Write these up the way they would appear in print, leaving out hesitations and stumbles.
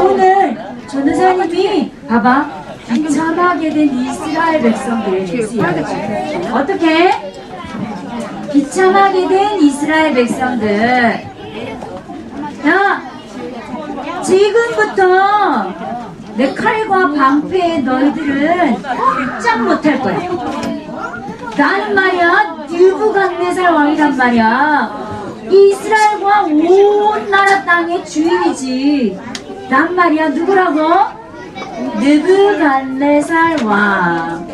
오늘 전도사님이 봐봐, 비참하게 된 이스라엘 백성들에 대해서 이야기해요. 어떻게? 비참하게 된 이스라엘 백성들. 야, 지금부터 내 칼과 방패에 너희들은 꼼짝 못할 거야. 나는 말이야 느부갓네살 왕이란 말이야. 이스라엘과 온 나라 땅의 주인이지. 난 말이야 누구라고? 느부갓네살 왕.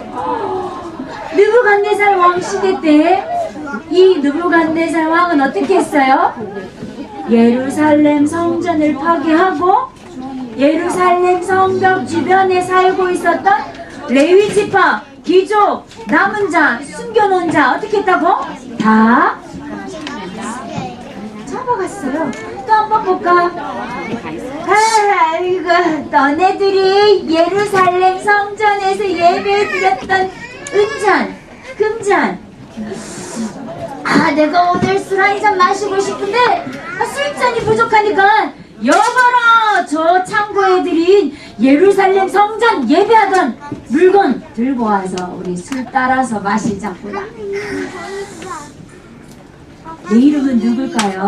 느부갓네살 왕 시대 때 이 느부갓네살 왕은 어떻게 했어요? 예루살렘 성전을 파괴하고 예루살렘 성벽 주변에 살고 있었던 레위 지파, 귀족, 남은 자, 숨겨놓은 자 어떻게 했다고? 다 잡아갔어요. 또 한번 볼까? 아이고, 너네들이 예루살렘 성전에서 예배드렸던 은잔, 금잔. 내가 오늘 술 한 잔 마시고 싶은데 술잔이 부족하니까 여봐라, 저 창고에 들인 예루살렘 성전 예배하던 물건 들고 와서 우리 술 따라서 마시자꾸나. 내 이름은 누굴까요?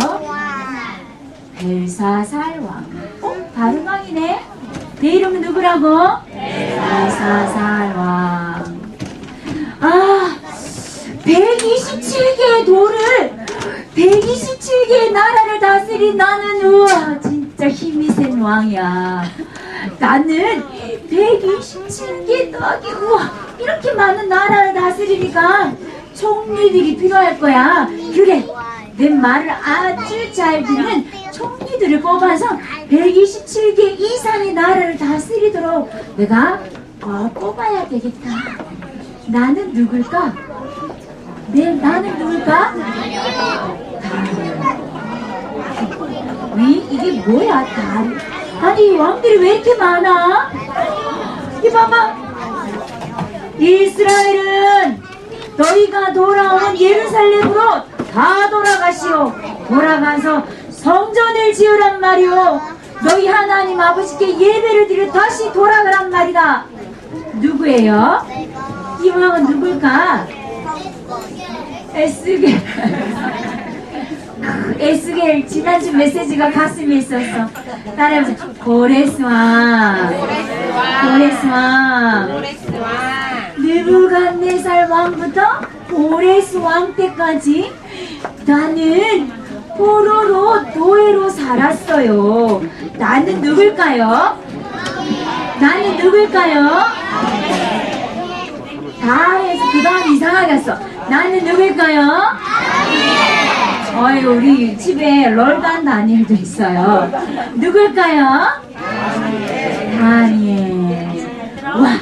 벨사살 왕. 다른 왕이네. 내 이름은 누구라고? 벨사살 왕. 127개의 돌을 127개의 나라를 다스린 나는, 우와, 진짜 힘이 센 왕이야. 나는 127개 더하기, 우와, 이렇게 많은 나라를 다스리니까 총리들이 필요할 거야. 그래, 내 말을 아주 잘 듣는 총리들을 뽑아서 127개 이상의 나라를 다스리도록 내가 뽑아야 되겠다. 나는 누굴까? 나는 누굴까? 이게 뭐야? 아니, 이 왕들이 왜 이렇게 많아? 이 봐봐. 이스라엘은 너희가 돌아온 예루살렘으로 다 돌아가시오. 돌아가서 성전을 지으란 말이오. 너희 하나님 아버지께 예배를 드려 다시 돌아가란 말이다. 누구예요? 이 왕은 누굴까? 에스겔 지난주 메시지가 가슴에 있었어. 따라해보자. 고레스 왕. 느부갓네살 왕부터 고레스 왕 때까지 나는 포로로 노예로 살았어요. 나는 누굴까요? 다 해서 그 다음 이상하게 했어. 나는 누굴까요? 우리 집에 롤단 다니엘도 있어요. 누굴까요? 다니엘. 와,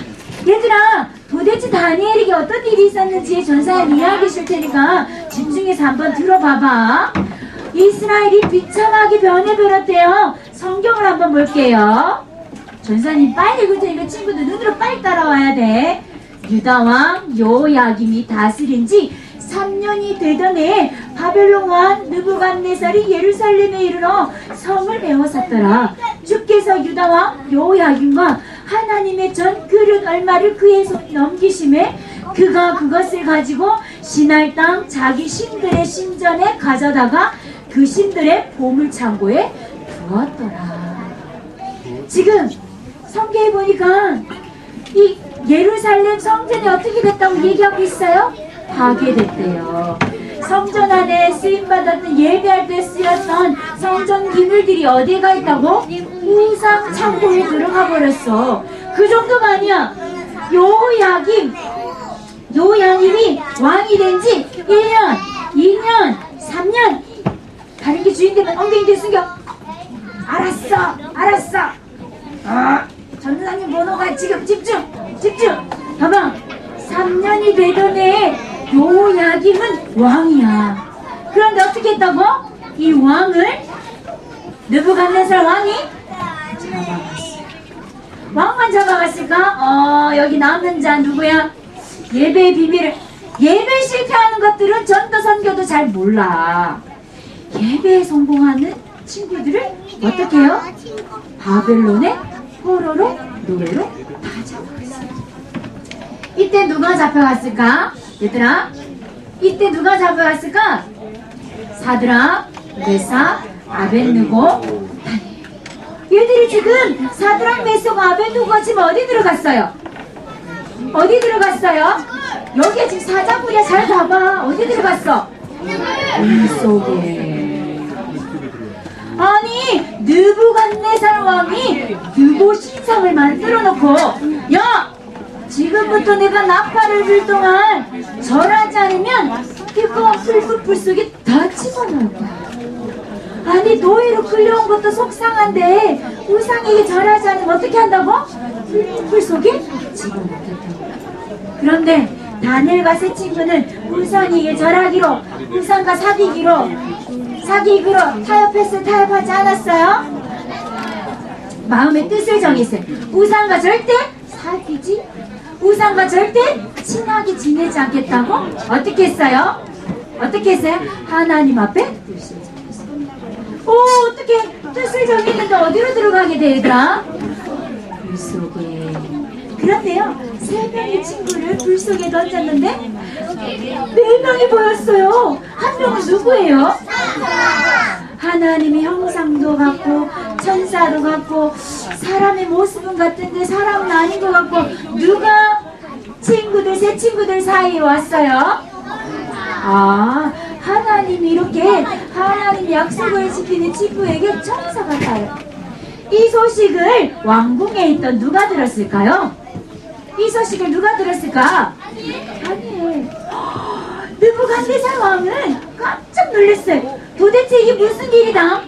얘들아, 도대체 다니엘에게 어떤 일이 있었는지 전사님 이야기 줄 테니까 집중해서 한번 들어봐봐. 이스라엘이 비참하게 변해버렸대요. 성경을 한번 볼게요. 전사님 빨리 읽을 테니까 친구들 눈으로 빨리 따라와야 돼. 유다왕 요야김이 다스린 지 3년이 되던 해에 바벨론 왕 느부갓네살이 예루살렘에 이르러 성을 메워쌌더라. 주께서 유다왕 요야김과 하나님의 전 그릇 얼마를 그의 손에 넘기심에 그가 그것을 가지고 시날 땅 자기 신들의 신전에 가져다가 그 신들의 보물창고에 두었더라. 지금 성경에 보니까 이 예루살렘 성전이 어떻게 됐다고 얘기하고 있어요? 파괴됐대요. 성전 안에 쓰임받았던 예배할 때 쓰였던 성전 기물들이 어디에 가 있다고? 우상 창고에 들어가 버렸어. 그 정도가 아니야. 요야김이 왕이 된 지 1년, 2년, 3년. 다른 게 주인 되면 엉덩이에 숨겨. 알았어. 전도사님 번호가 지금 집중. 봐봐. 3년이 되던 해에 요야김은 왕이야. 그런데 어떻게 했다고? 이 왕을 느부갓네살 왕이 잡아갔어요. 왕만 잡아갔을까? 여기 남은 자 누구야? 예배의 비밀을. 예배 실패하는 것들은 전도 선교도 잘 몰라. 예배에 성공하는 친구들을 어떻게 해요? 바벨론의 포로로 노예로 다 잡아갔어요. 이때 누가 잡혀갔을까? 얘들아, 이때 누가 잡혀갔을까? 사드락, 메삭, 아벳느고, 다니엘. 얘들이 지금 사드락, 메삭, 아벳느고가 지금 어디 들어갔어요? 어디 들어갔어요? 여기에 지금 사자굴이야. 잘 봐봐. 어디 들어갔어? 물 속에. 아니, 느부갓네살 왕이 느보 신상을 만들어 놓고, 야! 지금부터 내가 나팔을 불 동안 절하지 않으면 뜨거운 불 속에 다 집어넣을 거야. 아니, 노예로 끌려온 것도 속상한데 우상에게 절하지 않으면 어떻게 한다고? 불 속에 집어넣겠다고. 그런데 다니엘과 세 친구는 우상에게 절하기로, 우상과 사귀기로 타협하지 않았어요? 마음의 뜻을 정했어요. 우상과 절대 사귀지, 우상과 절대 친하게 지내지 않겠다고? 어떻게 했어요? 어떻게 했어요? 하나님 앞에 뜻을 정했어요. 오, 어떻게 뜻을 정했는데 어디로 들어가게 돼, 얘들아? 불 속에. 그런데요, 3명의 친구를 불 속에 던졌는데 4명이 보였어요. 한 명은 누구예요? 하나님의 형상도 같고 천사도 같고 사람의 모습은 같은데 사람은 아닌 것 같고, 누가 세 친구들 사이에 왔어요? 아, 하나님이 이렇게 하나님 약속을 지키는 친구에게 천사가 따요. 이 소식을 왕궁에 있던 누가 들었을까요? 이 소식을 누가 들었을까? 다니엘. 느부갓네살 왕은 깜짝 놀랐어요. 도대체 이게 무슨 일이다?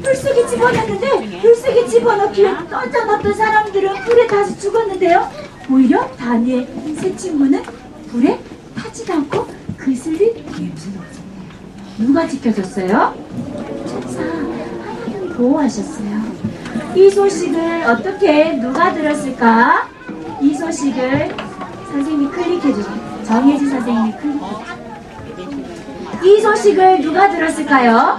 불속에 집어넣는데 불속에 집어넣기에 던져놨던 사람들은 불에 타서 죽었는데요. 오히려 다니엘 세 친구는 불에 타지도 않고 그슬이 무슨 없었네요. 누가 지켜줬어요? 천사 하나님이 보호하셨어요. 이 소식을 어떻게 누가 들었을까? 이 소식을 선생님이 클릭해주세요. 정혜진 선생님이 클릭해주세요. 이 소식을 누가 들었을까요?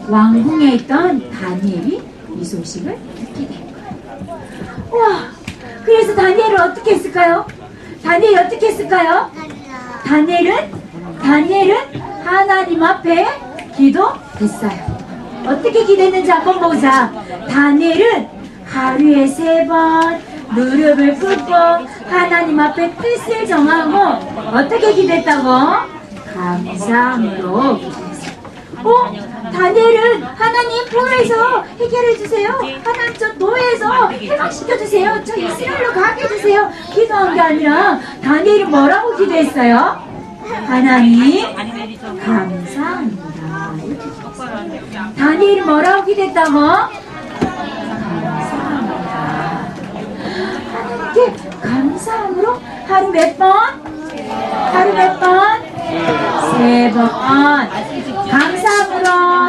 왕궁에 있던 다니엘이 이 소식을 듣게 된 거예요. 와, 그래서 다니엘은 어떻게 했을까요? 다니엘이 어떻게 했을까요? 다니엘은 하나님 앞에 기도했어요. 어떻게 기도했는지 한번 보자. 다니엘은 하루에 3번 무릎을 꿇고 하나님 앞에 뜻을 정하고 어떻게 기도했다고? 감사함으로 기도했어요. 다니엘은 하나님 포로에서 해결해주세요. 하나님 저 노예에서 해방시켜주세요. 저 이스라엘로 가게 해주세요. 기도한 게 아니라 다니엘이 뭐라고 기도했어요? 하나님 감사합니다. 다니엘이 뭐라고 기도했다고? 감사합니다. 하나님께 감사함으로 하루 몇 번? 하루 몇 번? 3번. 감사함으로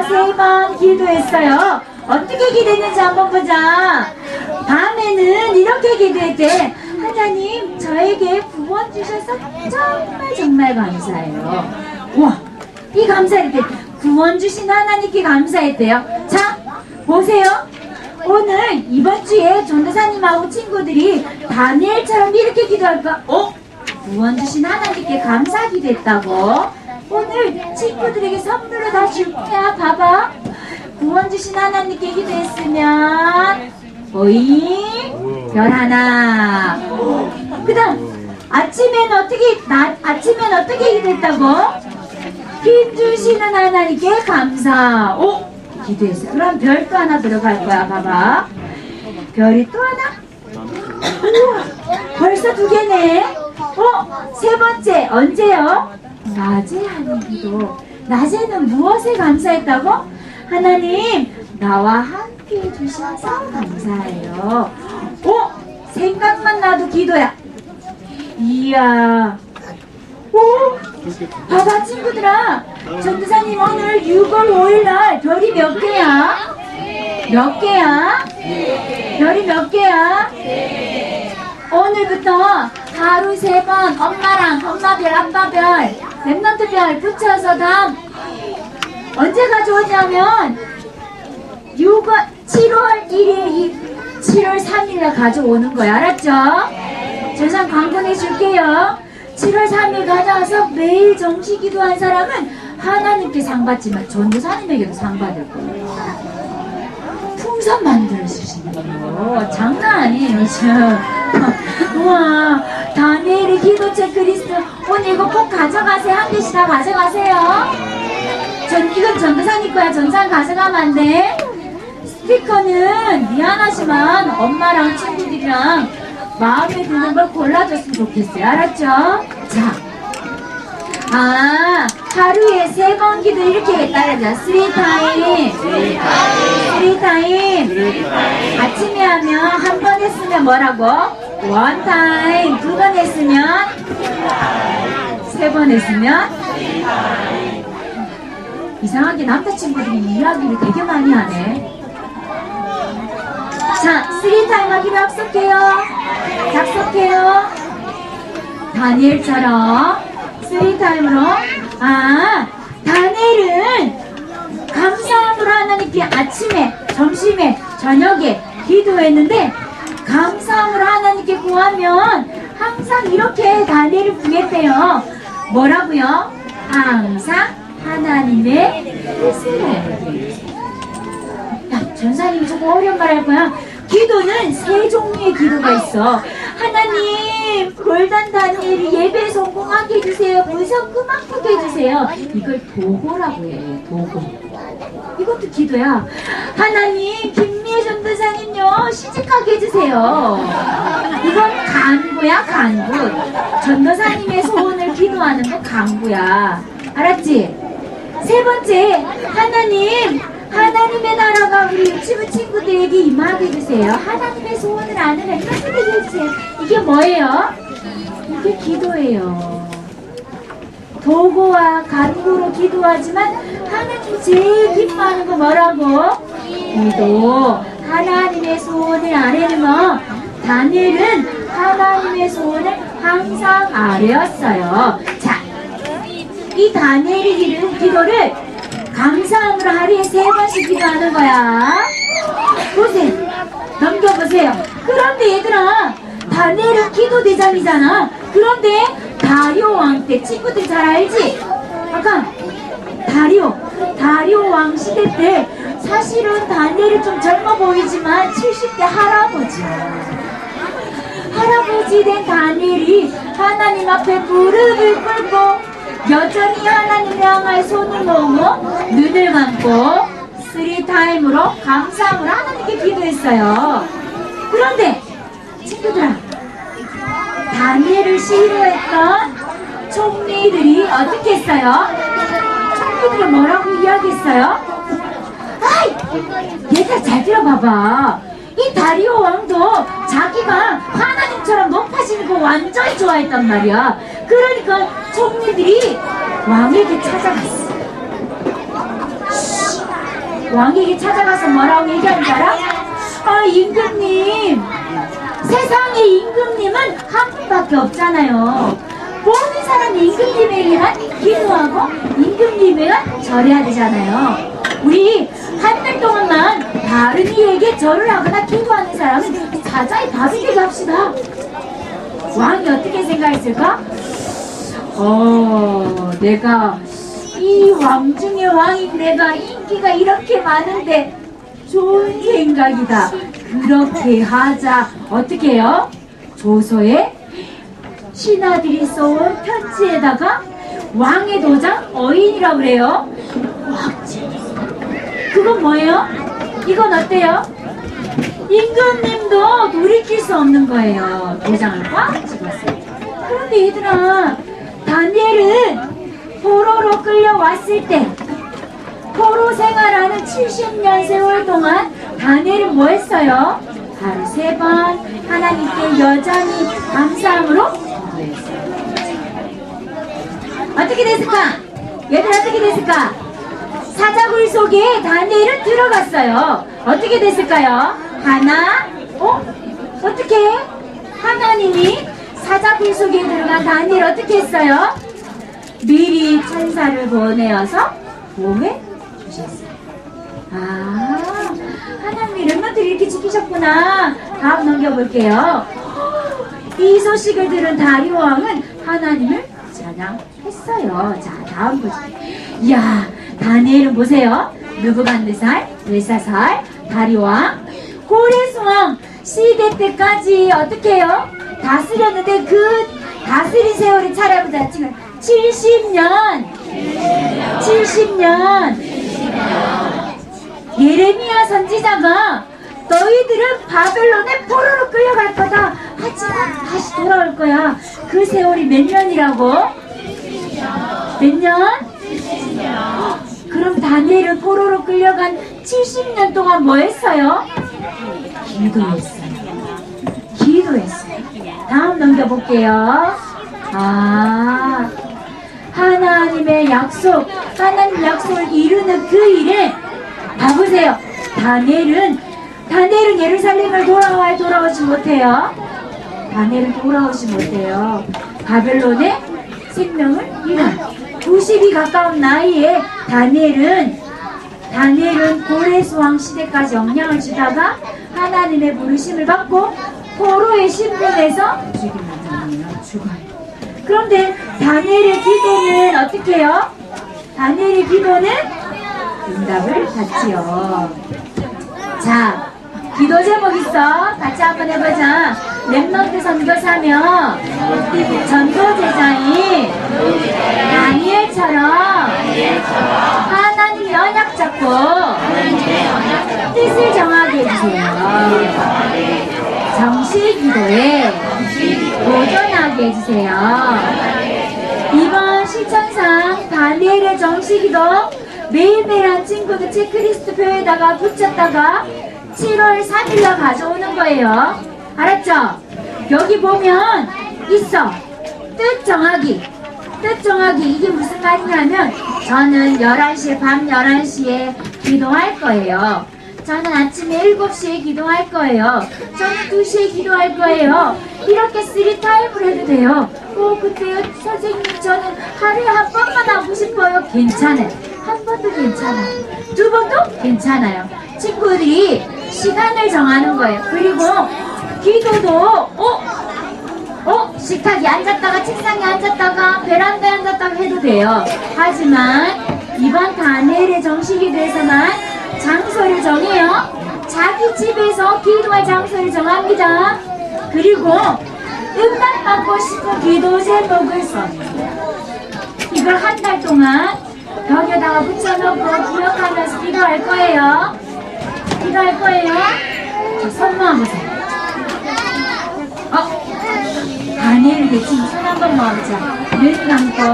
3번 기도했어요. 어떻게 기도했는지 한번 보자. 밤에는 이렇게 기도했대. 하나님, 저에게 구원 주셔서 정말 감사해요. 와, 이 감사할 때 구원 주신 하나님께 감사했대요. 자, 보세요. 오늘 이번 주에 전도사님하고 친구들이 다니엘처럼 이렇게 기도할까? 구원 주신 하나님께 감사 기도했다고. 오늘 친구들에게 선물로 다 줄 거야. 봐봐. 구원 주신 하나님께 기도했으면 오잉 별 하나. 그 다음 아침엔 어떻게 기도했다고? 힘 주시는 하나님께 감사. 기도했어요. 그럼 별도 하나 들어갈 거야. 봐봐. 별이 또 하나? 우와, 벌써 2개네. 3번째 언제요? 낮에 하는 기도. 낮에는 무엇에 감사했다고? 하나님 나와 함께 해주셔서 감사해요. 생각만 나도 기도야. 이야. 봐봐 친구들아, 전도사님 오늘 6월 5일날 별이 몇 개야? 몇 개야? 별이 몇 개야? 오늘부터 하루 3번 엄마랑 엄마별, 아빠별, 랩넌트별 붙여서 다음 언제 가져오냐면 1일, 7월 3일날 가져오는 거야. 알았죠? 전산 광고 내줄게요. 7월 3일 가져와서 매일 정시 기도한 사람은 하나님께 상 받지만 전도사님에게도 상 받을 거예요. 풍선 만들어 주시는 거예요. 장난 아니에요, 지금. 우와, 다니엘의 기도 체크리스트. 오늘 이거 꼭 가져가세요. 한 개씩 다 가져가세요. 이건 전도사님 거야. 전산 가져가면 안 돼. 스티커는 미안하지만 엄마랑 친구들이랑 마음에 드는 걸 골라줬으면 좋겠어요. 알았죠? 자, 하루에 3번 기도 이렇게 따라자. 3타임. 3타임. 아침에 하면 한 번 했으면 뭐라고? 1타임. 2번 했으면? 3번 했으면? 이상하게 남자친구들이 이야기를 되게 많이 하네. 자, 3타임 하기로 약속해요. 약속해요. 다니엘처럼 3타임으로. 다니엘은 감사함으로 하나님께 아침에, 점심에, 저녁에 기도했는데 감사함으로 하나님께 구하면 항상 이렇게 다니엘을 구했대요. 뭐라고요? 항상 하나님의 뜻을 알게. 야, 전사님이 조금 어려운 말 할 거야. 기도는 3종류의 기도가 있어. 하나님, 골단 다니엘이 예배 성공하게 해주세요. 문서 끄막하게 해주세요. 이걸 도고라고 해요. 도고. 이것도 기도야. 하나님, 김미애 전도사님요 시집가게 해주세요. 이건 간구야, 간구. 전도사님의 소원을 기도하는 거 간구야. 알았지? 3번째, 하나님의 나라가 우리 유치부 친구들에게 임하게 해주세요. 하나님의 소원을 아는 애들에게 해주세요. 이게 뭐예요? 이게 기도예요. 도구와 간구로 기도하지만 하나님 제일 기뻐하는 거 뭐라고? 기도. 하나님의 소원을 아뢰는 거. 다니엘은 하나님의 소원을 항상 아뢰었어요. 자, 이 다니엘의 기도를 감사함으로 하루에 3번씩 기도하는 거야. 보세요. 넘겨보세요. 그런데 얘들아, 다니엘은 기도대장이잖아. 그런데 다리오 왕 때, 친구들 잘 알지? 아까 다리오 왕 시대 때 사실은 다니엘이 좀 젊어 보이지만 70대 할아버지야. 할아버지 된 다니엘이 하나님 앞에 무릎을 꿇고 여전히 하나님을 향할 손을 모으고 눈을 감고 3타임으로 감사함으로 하나님께 기도했어요. 그런데 친구들아, 다니엘을 싫어했던 총리들이 어떻게 했어요? 총리들은 뭐라고 이야기했어요? 아이, 얘들아 잘 들어봐봐. 이 다리오 왕도 자기가 하나님처럼 높아지는 거 완전히 좋아했단 말이야. 그러니까 총리들이 왕에게 찾아갔어. 왕에게 찾아가서 뭐라고 얘기하는 줄 알아? 임금님, 세상에 임금님은 한 분밖에 없잖아요. 모든 사람이 임금님에게만 기도하고 임금님에게만 절해야 되잖아요. 우리 한 달 동안만 다른 이에게 절을 하거나 기도하는 사람은 사자의 밥이 되게 합시다. 왕이 어떻게 생각했을까? 내가 이 왕 중에 왕인 내가 인기가 이렇게 많은데 좋은 생각이다. 그렇게 하자. 어떻게 해요? 조서에 신하들이 써온 편지에다가 왕의 도장 어인이라고 그래요. 그건 뭐예요? 이건 어때요? 임금님도 돌이킬 수 없는 거예요. 도장을 꽉 찍었어요. 그런데 얘들아, 다니엘은 포로로 끌려왔을 때 포로 생활하는 70년 세월 동안 다니엘은 뭐 했어요? 하루 3번 하나님께 여전히 감사함으로 기도했어요. 어떻게 됐을까? 얘들 어떻게 됐을까? 사자굴 속에 다니엘은 들어갔어요. 어떻게 됐을까요? 어떻게? 하나님이 사자굴 속에 들어간 다니엘 어떻게 했어요? 미리 천사를 보내어서 보호해 주셨어요. 하나님이 렘넌트를 이렇게 그랬구나. 다음 넘겨볼게요. 이 소식을 들은 다리오 왕은 하나님을 찬양했어요. 자, 다음 보죠. 이야, 다니엘은 보세요. 느부갓네살, 벨사살, 다리오 왕, 고레스 왕 시대 때까지 어떻게 해요? 다스렸는데 그 다스린 세월이 차례보다 지금 70년. 예레미야 선지자가 너희들은 바벨론에 포로로 끌려갈 거다. 하지만 다시 돌아올 거야. 그 세월이 몇 년이라고? 몇 년? 그럼 다니엘은 포로로 끌려간 70년 동안 뭐 했어요? 기도했어요. 다음 넘겨볼게요. 하나님의 약속을 이루는 그 일에 봐보세요. 다니엘은 예루살렘을 돌아오지 못해요. 바벨론의 생명을 잃어요. 90이 가까운 나이에 다니엘은 고레스 왕 시대까지 영향을 주다가 하나님의 부르심을 받고 포로의 신분에서 죽어요. 그런데 다니엘의 기도는 어떻게 해요? 다니엘의 기도는 응답을 받지요. 자, 기도 제목 있어. 같이 한번 해보자. 랩넌트 선교사며 전도제자인 다니엘처럼 하나님 언약 잡고 뜻을 정하게 해주세요. 정식 기도에 도전하게 해주세요. 이번 실천상 다니엘의 정식 기도 매일매일 한 친구들 체크리스트표에다가 붙였다가 7월 3일날 가져오는 거예요. 알았죠? 여기 보면 있어. 뜻 정하기. 이게 무슨 말이냐면 저는 밤 11시에 기도할 거예요. 저는 아침에 7시에 기도할 거예요. 저는 2시에 기도할 거예요. 이렇게 3타임을 해도 돼요. 그때요 선생님 저는 하루에 한 번만 하고 싶어요. 괜찮아요. 한 번도 괜찮아요. 2번도 괜찮아요. 친구들이 시간을 정하는 거예요. 그리고 기도도 식탁에 앉았다가 책상에 앉았다가 베란다에 앉았다가 해도 돼요. 하지만 이번 다니엘의 정식기도에서만 장소를 정해요. 자기 집에서 기도할 장소를 정합니다. 그리고 응답받고 싶은 기도 제목을 써요. 이걸 한 달 동안 벽에다가 붙여놓고 기억하면서 기도할 거예요. 손 모아보세요. 다니엘에게 지금 손 한 번 모아보자. 눈 감고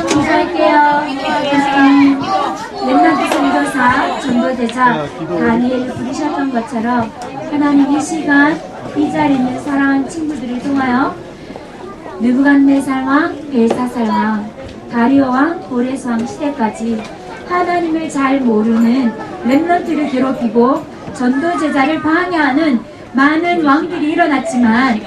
기도할게요. 렘넌트 선교사 전도제자 다니엘을 부르셨던 것처럼 하나님 이 시간 이 자리에 있는 사랑하는 친구들을 통하여 느부갓네살 왕, 벨사살 왕, 다리오 왕, 고레스 왕 시대까지 하나님을 잘 모르는 렘넌트를 괴롭히고 전도제자를 방해하는 많은 왕들이 일어났지만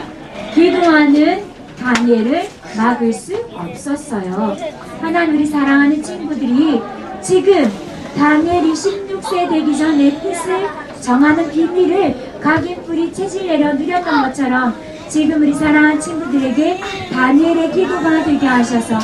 기도하는 다니엘을 막을 수 없었어요. 하나님 우리 사랑하는 친구들이 지금 다니엘이 16세 되기 전에 뜻을 정하는 비밀을 각인뿌리 체질 내려 누렸던 것처럼 지금 우리 사랑하는 친구들에게 다니엘의 기도가 되게 하셔서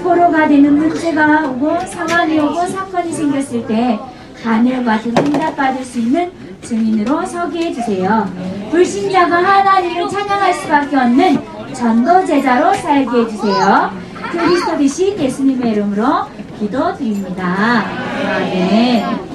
포로가 되는 문제가 오고 상황이 오고 사건이 생겼을 때 다니엘 같은 응답받을 수 있는 증인으로 서게 해주세요. 불신자가 하나님을 찬양할 수밖에 없는 전도제자로 살게 해주세요. 그리스도 되신 예수님의 이름으로 기도드립니다. 아멘.